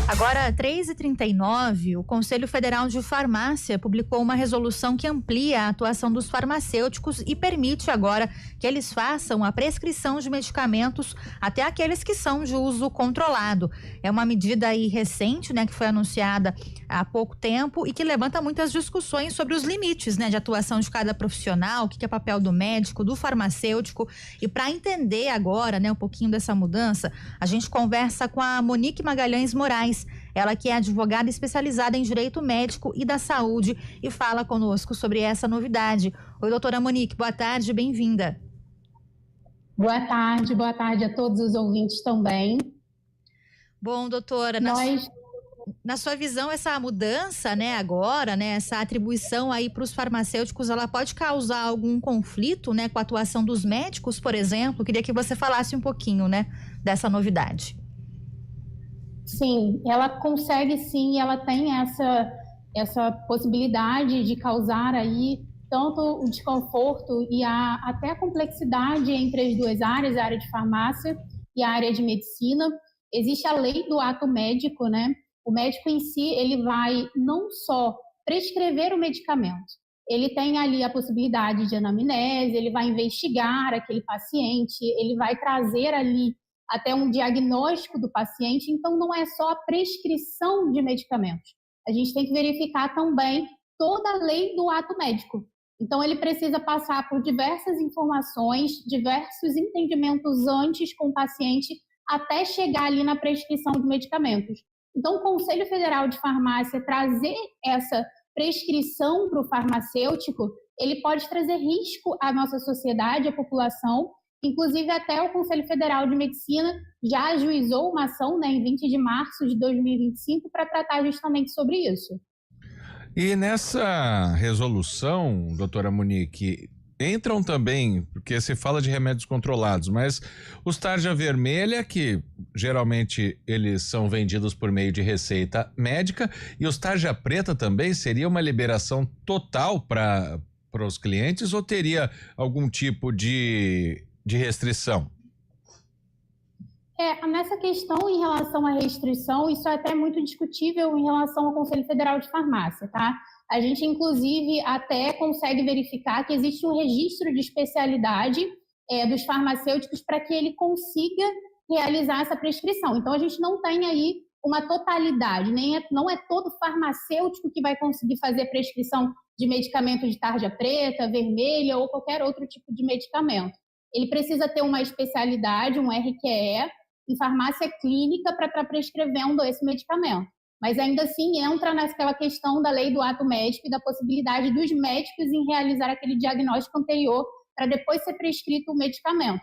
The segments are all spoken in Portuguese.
Agora, 3h39, o Conselho Federal de Farmácia publicou uma resolução que amplia a atuação dos farmacêuticos e permite agora que eles façam a prescrição de medicamentos até aqueles que são de uso controlado. É uma medida aí recente, né, que foi anunciada há pouco tempo e que levanta muitas discussões sobre os limites, né, de atuação de cada profissional, o que é papel do médico, do farmacêutico. E para entender agora, né, um pouquinho dessa mudança, a gente conversa com a Monique Magalhães Moraes. Ela que é advogada especializada em direito médico e da saúde e fala conosco sobre essa novidade. Oi, doutora Monique, boa tarde, bem-vinda. Boa tarde a todos os ouvintes também. Bom, doutora, na sua visão, essa mudança, né, agora, né, essa atribuição aí para os farmacêuticos, ela pode causar algum conflito, né, com a atuação dos médicos, por exemplo? Queria que você falasse um pouquinho, né, dessa novidade. Sim, ela consegue sim, ela tem essa possibilidade de causar aí tanto o desconforto e até a complexidade entre as duas áreas, a área de farmácia e a área de medicina. Existe a lei do ato médico, né? O médico em si, ele vai não só prescrever o medicamento, ele tem ali a possibilidade de anamnese, ele vai investigar aquele paciente, ele vai trazer ali até um diagnóstico do paciente. Então não é só a prescrição de medicamentos. A gente tem que verificar também toda a lei do ato médico. Então ele precisa passar por diversas informações, diversos entendimentos antes com o paciente até chegar ali na prescrição de medicamentos. Então o Conselho Federal de Farmácia trazer essa prescrição para o farmacêutico, ele pode trazer risco à nossa sociedade, à população. Inclusive, até o Conselho Federal de Medicina já ajuizou uma ação, né, em 20 de março de 2025 para tratar justamente sobre isso. E nessa resolução, doutora Monique, entram também, porque se fala de remédios controlados, mas os tarja vermelha, que geralmente eles são vendidos por meio de receita médica, e os tarja preta também, seria uma liberação total para os clientes ou teria algum tipo de restrição? Nessa questão em relação à restrição, isso é até muito discutível em relação ao Conselho Federal de Farmácia, tá? A gente, inclusive, até consegue verificar que existe um registro de especialidade dos farmacêuticos para que ele consiga realizar essa prescrição. Então, a gente não tem aí uma totalidade, não é todo farmacêutico que vai conseguir fazer prescrição de medicamento de tarja preta, vermelha ou qualquer outro tipo de medicamento. Ele precisa ter uma especialidade, um RQE, em farmácia clínica para estar prescrevendo esse medicamento. Mas ainda assim entra naquela questão da lei do ato médico e da possibilidade dos médicos em realizar aquele diagnóstico anterior para depois ser prescrito o medicamento.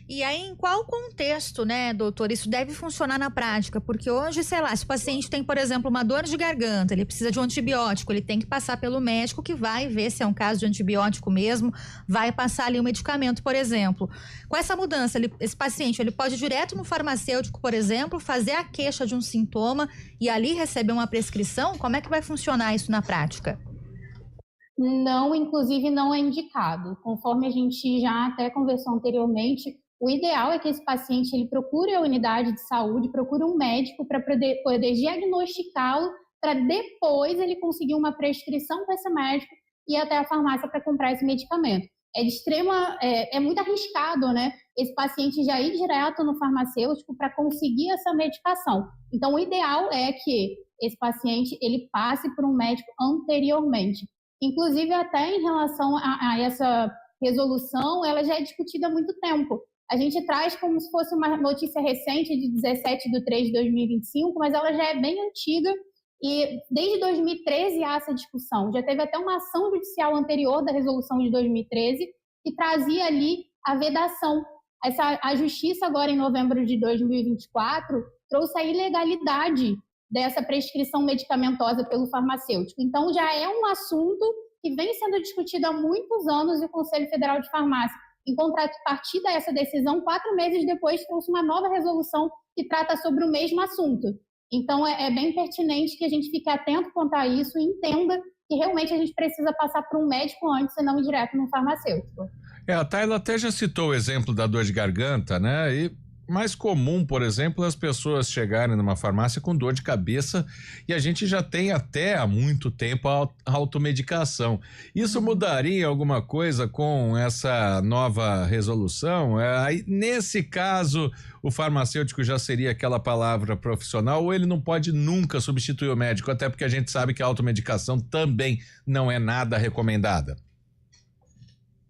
E aí, em qual contexto, né, doutor, isso deve funcionar na prática? Porque hoje, sei lá, se o paciente tem, por exemplo, uma dor de garganta, ele precisa de um antibiótico, ele tem que passar pelo médico que vai ver se é um caso de antibiótico mesmo, vai passar ali o medicamento, por exemplo. Com essa mudança, esse paciente, ele pode ir direto no farmacêutico, por exemplo, fazer a queixa de um sintoma e ali receber uma prescrição? Como é que vai funcionar isso na prática? Não, inclusive não é indicado. Conforme a gente já até conversou anteriormente, o ideal é que esse paciente ele procure a unidade de saúde, procure um médico para poder diagnosticá-lo, para depois ele conseguir uma prescrição com esse médico e ir até a farmácia para comprar esse medicamento. É muito arriscado, né? Esse paciente já ir direto no farmacêutico para conseguir essa medicação. Então, o ideal é que esse paciente ele passe por um médico anteriormente. Inclusive, até em relação a essa resolução, ela já é discutida há muito tempo. A gente traz como se fosse uma notícia recente de 17/3/2025, mas ela já é bem antiga e desde 2013 há essa discussão. Já teve até uma ação judicial anterior da resolução de 2013 que trazia ali a vedação. A justiça agora em novembro de 2024 trouxe a ilegalidade dessa prescrição medicamentosa pelo farmacêutico. Então já é um assunto que vem sendo discutido há muitos anos e o Conselho Federal de Farmácia, em contrapartida a essa decisão, 4 meses depois trouxe uma nova resolução que trata sobre o mesmo assunto. Então é bem pertinente que a gente fique atento quanto a isso e entenda que realmente a gente precisa passar por um médico antes e não ir direto no farmacêutico. A Tayla até já citou o exemplo da dor de garganta, né? E mais comum, por exemplo, as pessoas chegarem numa farmácia com dor de cabeça e a gente já tem até há muito tempo a automedicação. Isso mudaria alguma coisa com essa nova resolução? Aí, nesse caso, o farmacêutico já seria aquela palavra profissional ou ele não pode nunca substituir o médico, até porque a gente sabe que a automedicação também não é nada recomendada?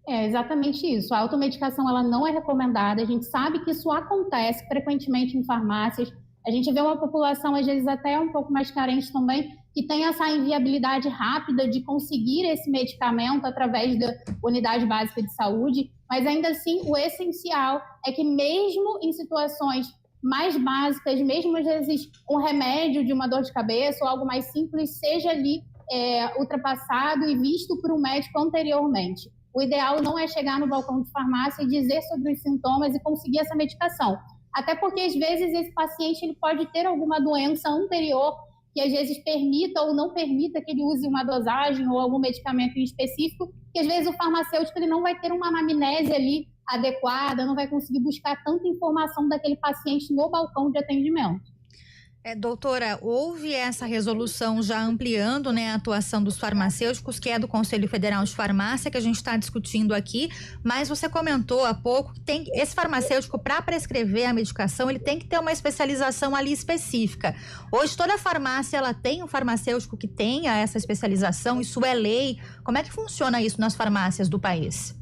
É exatamente isso. A automedicação ela não é recomendada. A gente sabe que isso acontece frequentemente em farmácias. A gente vê uma população, às vezes, até um pouco mais carente também, que tem essa inviabilidade rápida de conseguir esse medicamento através da unidade básica de saúde. Mas, ainda assim, o essencial é que mesmo em situações mais básicas, mesmo às vezes um remédio de uma dor de cabeça ou algo mais simples, seja ali ultrapassado e visto por um médico anteriormente. O ideal não é chegar no balcão de farmácia e dizer sobre os sintomas e conseguir essa medicação. Até porque, às vezes, esse paciente ele pode ter alguma doença anterior que, às vezes, permita ou não permita que ele use uma dosagem ou algum medicamento em específico, que, às vezes, o farmacêutico ele não vai ter uma anamnese ali adequada, não vai conseguir buscar tanta informação daquele paciente no balcão de atendimento. Doutora, houve essa resolução já ampliando, né, a atuação dos farmacêuticos, que é do Conselho Federal de Farmácia, que a gente está discutindo aqui, mas você comentou há pouco que esse farmacêutico, para prescrever a medicação, ele tem que ter uma especialização ali específica. Hoje, toda farmácia, ela tem um farmacêutico que tenha essa especialização, isso é lei. Como é que funciona isso nas farmácias do país?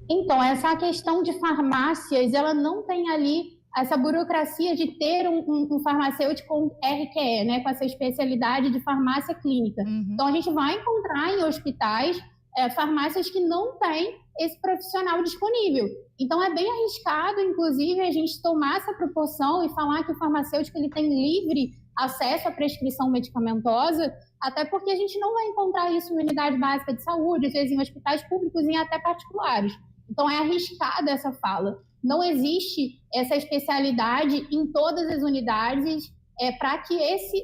Então, essa questão de farmácias, ela não tem ali essa burocracia de ter um farmacêutico com RQE, né, com essa especialidade de farmácia clínica. Então, a gente vai encontrar em hospitais farmácias que não têm esse profissional disponível. Então, é bem arriscado, inclusive, a gente tomar essa proporção e falar que o farmacêutico ele tem livre acesso à prescrição medicamentosa, até porque a gente não vai encontrar isso em unidade básica de saúde, às vezes em hospitais públicos e até particulares. Então, é arriscada essa fala. Não existe essa especialidade em todas as unidades para que esse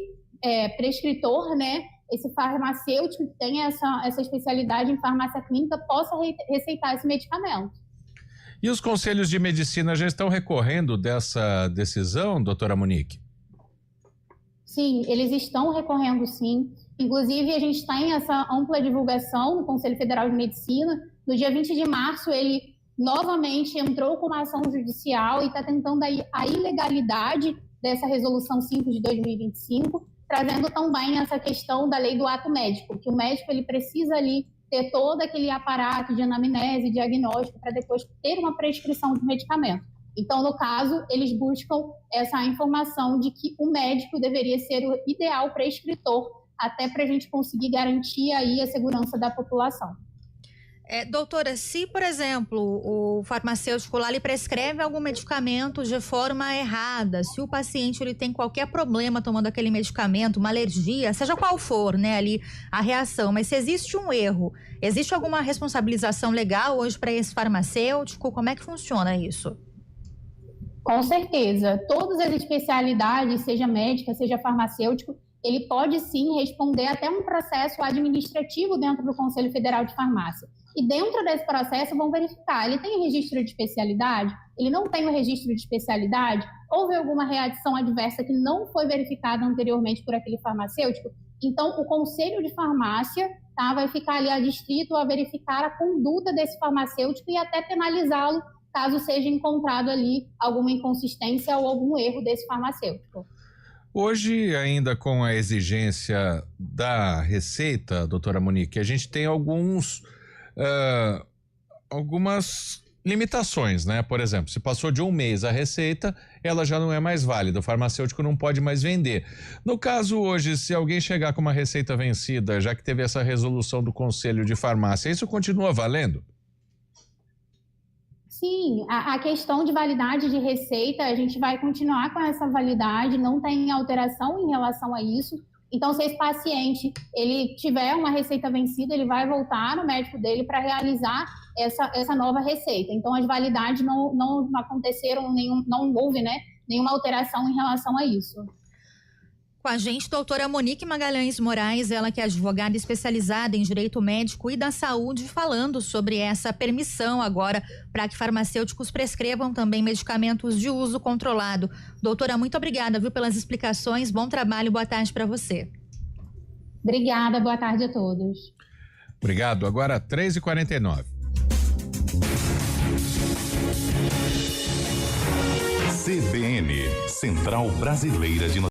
prescritor, né, esse farmacêutico que tenha essa especialidade em farmácia clínica possa receitar esse medicamento. E os conselhos de medicina já estão recorrendo dessa decisão, doutora Monique? Sim, eles estão recorrendo sim. Inclusive, a gente tem essa ampla divulgação no Conselho Federal de Medicina. No dia 20 de março, ele novamente entrou com uma ação judicial e está tentando a ilegalidade dessa Resolução 5 de 2025, trazendo também essa questão da lei do ato médico, que o médico ele precisa ali ter todo aquele aparato de anamnese, diagnóstico, para depois ter uma prescrição de medicamento. Então, no caso, eles buscam essa informação de que o médico deveria ser o ideal prescritor, até para a gente conseguir garantir aí a segurança da população. Doutora, se, por exemplo, o farmacêutico lá lhe prescreve algum medicamento de forma errada, se o paciente ele tem qualquer problema tomando aquele medicamento, uma alergia, seja qual for, né, ali a reação, mas se existe um erro, existe alguma responsabilização legal hoje para esse farmacêutico? Como é que funciona isso? Com certeza. Todas as especialidades, seja médica, seja farmacêutico, ele pode sim responder até um processo administrativo dentro do Conselho Federal de Farmácia. E dentro desse processo vão verificar, ele tem registro de especialidade? Ele não tem o registro de especialidade? Houve alguma reação adversa que não foi verificada anteriormente por aquele farmacêutico? Então, o Conselho de Farmácia vai ficar ali adstrito a verificar a conduta desse farmacêutico e até penalizá-lo caso seja encontrado ali alguma inconsistência ou algum erro desse farmacêutico. Hoje, ainda com a exigência da receita, doutora Monique, a gente tem algumas limitações, né? Por exemplo, se passou de um mês a receita, ela já não é mais válida, o farmacêutico não pode mais vender. No caso hoje, se alguém chegar com uma receita vencida, já que teve essa resolução do Conselho de Farmácia, isso continua valendo? Sim, a questão de validade de receita, a gente vai continuar com essa validade, não tem alteração em relação a isso. Então, se esse paciente ele tiver uma receita vencida, ele vai voltar no médico dele para realizar essa nova receita. Então, as validades não aconteceram, não houve, né, nenhuma alteração em relação a isso. Com a gente, doutora Monique Magalhães Moraes, ela que é advogada especializada em direito médico e da saúde, falando sobre essa permissão agora para que farmacêuticos prescrevam também medicamentos de uso controlado. Doutora, muito obrigada, viu, pelas explicações. Bom trabalho, boa tarde para você. Obrigada, boa tarde a todos. Obrigado. Agora 3h49. CBN, Central Brasileira de